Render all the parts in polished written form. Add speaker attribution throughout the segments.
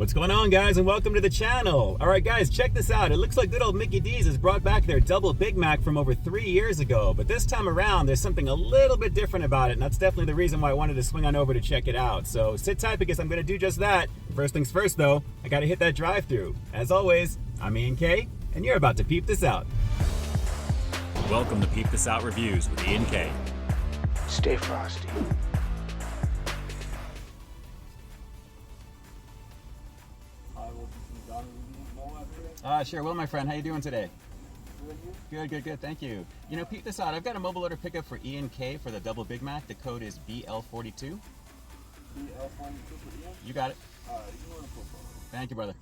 Speaker 1: What's going on, guys, and welcome to the channel. All right, guys, check this out. It looks like good old Mickey D's has brought back their double Big Mac from over 3 years ago, but this time around there's something a little bit different about it, and that's definitely the reason why I wanted to swing on over to check it out. So sit tight because I'm going to do just that. First things first, though, I got to hit that drive-thru. As always, I'm Ian K, and you're about to peep this out.
Speaker 2: Welcome to Peep This Out Reviews with Ian K.
Speaker 3: Stay frosty.
Speaker 1: Sure. Well, my friend, how you doing today? Good. Thank you. You know, peep this out. I've got a mobile order pickup for Ian K for the double Big Mac. The code is BL42.
Speaker 3: BL42 for Ian?
Speaker 1: You got it.
Speaker 3: You want to put
Speaker 1: Thank you, brother.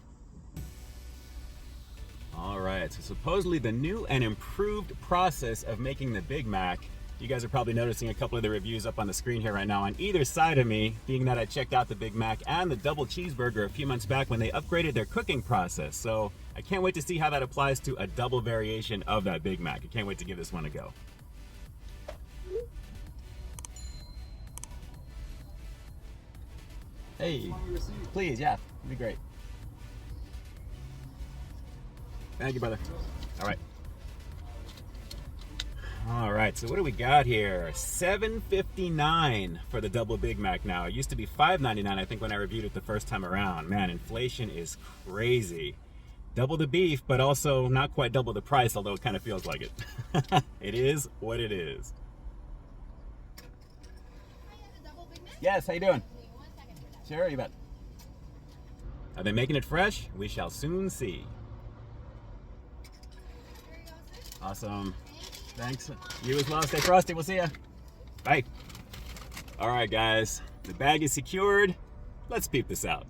Speaker 1: All right. So supposedly the new and improved process of making the Big Mac. You guys are probably noticing a couple of the reviews up on the screen here right now on either side of me, being that I checked out the Big Mac and the double cheeseburger a few months back when they upgraded their cooking process. So I can't wait to see how that applies to a double variation of that Big Mac. I can't wait to give this one a go. Hey, please, yeah, it'd be great. Thank you, brother. All right, so what do we got here? $7.59 for the double Big Mac now. It used to be $5.99, I think, when I reviewed it the first time around. Man, inflation is crazy. Double the beef, but also not quite double the price, although it kind of feels like it. It is what it is. Yes, how you doing? Sure, you bet. Are they making it fresh? We shall soon see. Awesome. Thanks. You as well. Stay frosty. We'll see ya. Bye. All right, guys. The bag is secured. Let's peep this out.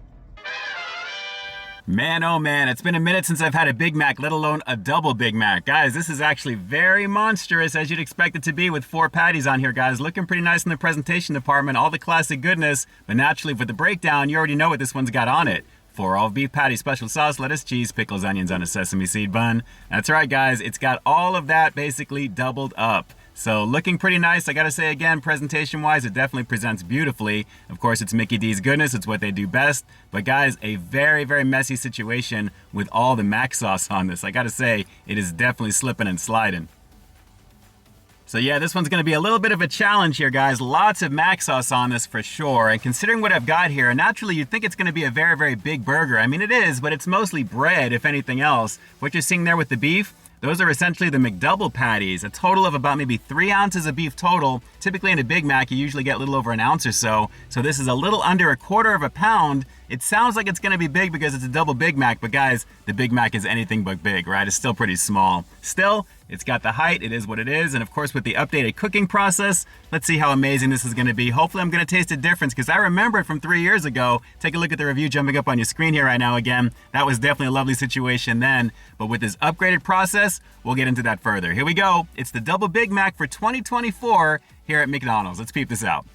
Speaker 1: Man, oh man, it's been a minute since I've had a Big Mac, let alone a double Big Mac. Guys, this is actually very monstrous, as you'd expect it to be, with 4 patties on here, guys. Looking pretty nice in the presentation department, all the classic goodness, but naturally for the breakdown, you already know what this one's got on it. 4 all beef patty, special sauce, lettuce, cheese, pickles, onions on a sesame seed bun. That's right, guys, it's got all of that basically doubled up. So looking pretty nice. I gotta say again, presentation-wise, it definitely presents beautifully. Of course, it's Mickey D's goodness. It's what they do best. But guys, a very, very messy situation with all the mac sauce on this. I gotta say, it is definitely slipping and sliding. So yeah, this one's gonna be a little bit of a challenge here, guys. Lots of mac sauce on this for sure. And considering what I've got here, naturally you'd think it's gonna be a very, very big burger. I mean, it is, but it's mostly bread, if anything else. What you're seeing there with the beef, those are essentially the McDouble patties, a total of about maybe 3 ounces of beef total. Typically in a Big Mac, you usually get a little over an ounce or so. So this is a little under 1/4 of a pound. It sounds like it's gonna be big because it's a double Big Mac, but guys, the Big Mac is anything but big, right? It's still pretty small. Still, it's got the height, it is what it is, and of course with the updated cooking process, let's see how amazing this is gonna be. Hopefully I'm gonna taste a difference, because I remember it from 3 years ago. Take a look at the review jumping up on your screen here right now again. That was definitely a lovely situation then, but with this upgraded process, we'll get into that further. Here we go. It's the double Big Mac for 2024 here at McDonald's. Let's peep this out.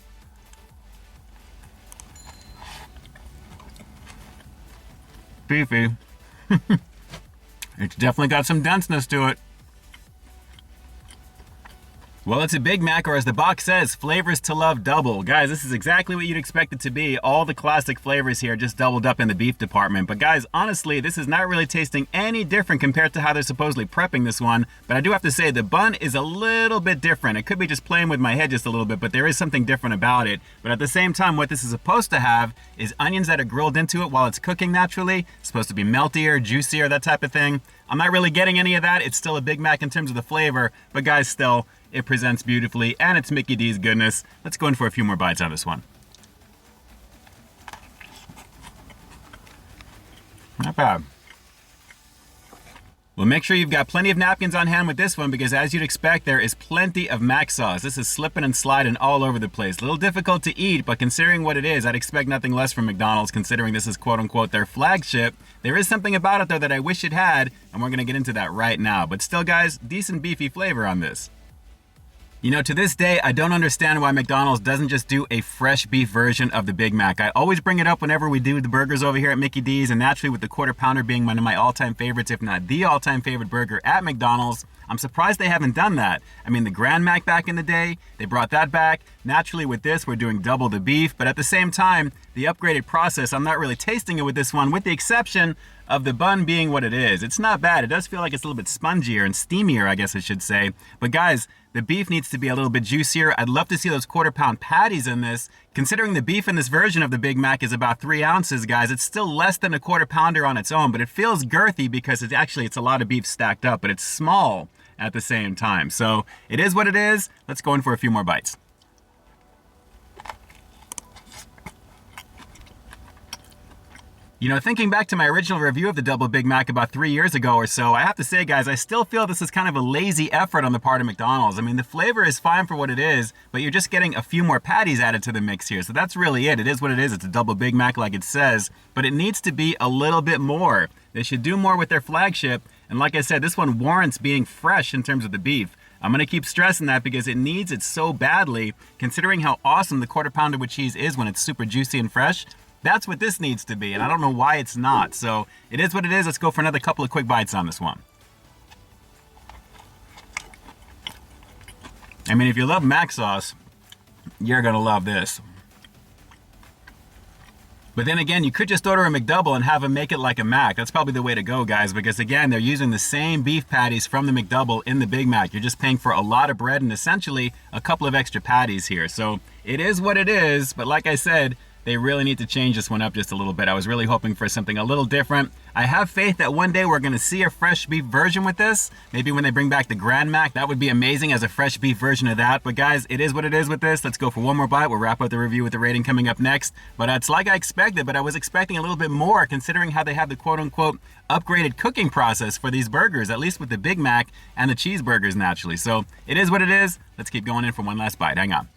Speaker 1: Beefy. It's definitely got some denseness to it. Well, it's a Big Mac, or as the box says, flavors to love double. Guys, this is exactly what you'd expect it to be. All the classic flavors here just doubled up in the beef department. But guys, honestly, this is not really tasting any different compared to how they're supposedly prepping this one. But I do have to say, the bun is a little bit different. It could be just playing with my head just a little bit, but there is something different about it. But at the same time, what this is supposed to have is onions that are grilled into it while it's cooking naturally. It's supposed to be meltier, juicier, that type of thing. I'm not really getting any of that. It's still a Big Mac in terms of the flavor, but guys, still, it presents beautifully, and it's Mickey D's goodness. Let's go in for a few more bites on this one. Not bad. Well, make sure you've got plenty of napkins on hand with this one, because as you'd expect, there is plenty of mac sauce. This is slipping and sliding all over the place. A little difficult to eat, but considering what it is, I'd expect nothing less from McDonald's, considering this is quote-unquote their flagship. There is something about it, though, that I wish it had, and we're gonna get into that right now. But still, guys, decent beefy flavor on this. You know, to this day, I don't understand why McDonald's doesn't just do a fresh beef version of the Big Mac. I always bring it up whenever we do the burgers over here at Mickey D's, and naturally with the Quarter Pounder being one of my all-time favorites, if not the all-time favorite burger at McDonald's, I'm surprised they haven't done that. I mean, the Grand Mac back in the day, they brought that back. Naturally with this, we're doing double the beef, but at the same time, the upgraded process, I'm not really tasting it with this one, with the exception of the bun being what it is. It's not bad. It does feel like it's a little bit spongier and steamier, I guess I should say. But guys, the beef needs to be a little bit juicier. I'd love to see those quarter-pound patties in this. Considering the beef in this version of the Big Mac is about 3 ounces, guys, it's still less than a quarter pounder on its own, but it feels girthy because it's a lot of beef stacked up, but it's small at the same time. So it is what it is. Let's go in for a few more bites. You know, thinking back to my original review of the Double Big Mac about 3 years ago or so, I have to say, guys, I still feel this is kind of a lazy effort on the part of McDonald's. I mean, the flavor is fine for what it is, but you're just getting a few more patties added to the mix here. So that's really it. It is what it is. It's a Double Big Mac like it says, but it needs to be a little bit more. They should do more with their flagship. And like I said, this one warrants being fresh in terms of the beef. I'm going to keep stressing that because it needs it so badly, considering how awesome the Quarter Pounder with cheese is when it's super juicy and fresh. That's what this needs to be, and I don't know why it's not. So it is what it is. Let's go for another couple of quick bites on this one. I mean, if you love mac sauce, you're gonna love this. But then again, you could just order a McDouble and have them make it like a Mac. That's probably the way to go, guys, because again, they're using the same beef patties from the McDouble in the Big Mac. You're just paying for a lot of bread and essentially a couple of extra patties here. So it is what it is, but like I said, they really need to change this one up just a little bit. I was really hoping for something a little different. I have faith that one day we're gonna see a fresh beef version with this. Maybe when they bring back the Grand Mac, that would be amazing as a fresh beef version of that. But guys, it is what it is with this. Let's go for one more bite. We'll wrap up the review with the rating coming up next. But it's like I expected, but I was expecting a little bit more considering how they have the quote unquote upgraded cooking process for these burgers, at least with the Big Mac and the cheeseburgers naturally. So it is what it is. Let's keep going in for one last bite. Hang on.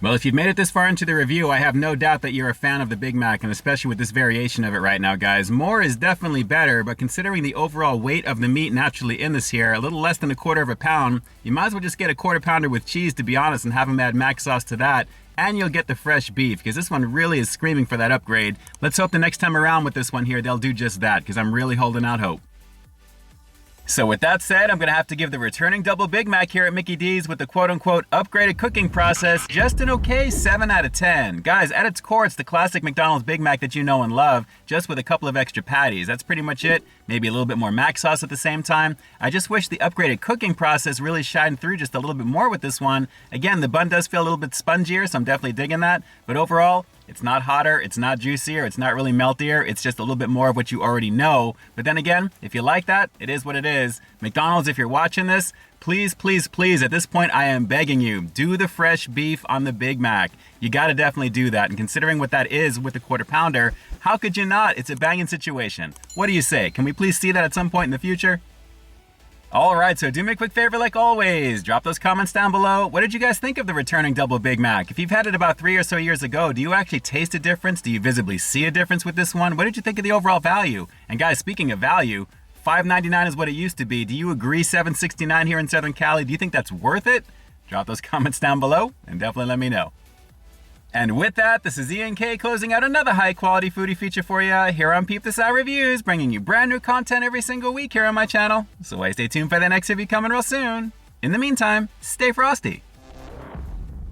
Speaker 1: Well, if you've made it this far into the review, I have no doubt that you're a fan of the Big Mac, and especially with this variation of it right now, guys. More is definitely better, but considering the overall weight of the meat naturally in this here, a little less than a quarter of a pound, you might as well just get a quarter pounder with cheese, to be honest, and have them add mac sauce to that, and you'll get the fresh beef, because this one really is screaming for that upgrade. Let's hope the next time around with this one here, they'll do just that, because I'm really holding out hope. So with that said, I'm gonna have to give the returning Double Big Mac here at Mickey D's with the quote-unquote upgraded cooking process just an okay 7 out of 10. Guys, at its core, it's the classic McDonald's Big Mac that you know and love, just with a couple of extra patties. That's pretty much it. Maybe a little bit more mac sauce at the same time. I just wish the upgraded cooking process really shined through just a little bit more with this one. Again, the bun does feel a little bit spongier, so I'm definitely digging that. But overall, it's not hotter, it's not juicier, it's not really meltier, it's just a little bit more of what you already know. But then again, if you like that, it is what it is. McDonald's, if you're watching this, please, please, please, at this point, I am begging you, do the fresh beef on the Big Mac. You gotta definitely do that. And considering what that is with the quarter pounder, how could you not? It's a banging situation. What do you say? Can we please see that at some point in the future? Alright, so do me a quick favor like always. Drop those comments down below. What did you guys think of the returning Double Big Mac? If you've had it about 3 or so years ago, do you actually taste a difference? Do you visibly see a difference with this one? What did you think of the overall value? And guys, speaking of value, $5.99 is what it used to be. Do you agree $7.69 here in Southern Cali? Do you think that's worth it? Drop those comments down below and definitely let me know. And with that, this is Ian K closing out another high-quality foodie feature for you here on Peep This Out Reviews, bringing you brand new content every single week here on my channel. So why stay tuned for the next review coming real soon. In the meantime, stay frosty.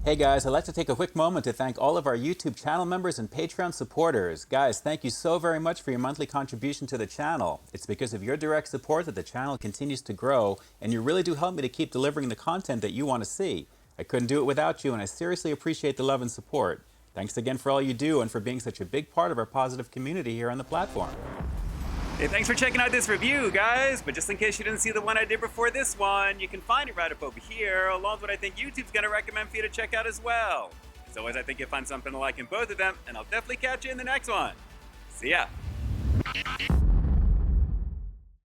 Speaker 1: Hey guys, I'd like to take a quick moment to thank all of our YouTube channel members and Patreon supporters. Guys, thank you so very much for your monthly contribution to the channel. It's because of your direct support that the channel continues to grow, and you really do help me to keep delivering the content that you want to see. I couldn't do it without you, and I seriously appreciate the love and support. Thanks again for all you do and for being such a big part of our positive community here on the platform. Hey, thanks for checking out this review, guys. But just in case you didn't see the one I did before this one, you can find it right up over here, along with what I think YouTube's gonna recommend for you to check out as well. As always, I think you'll find something to like in both of them, and I'll definitely catch you in the next one. See ya.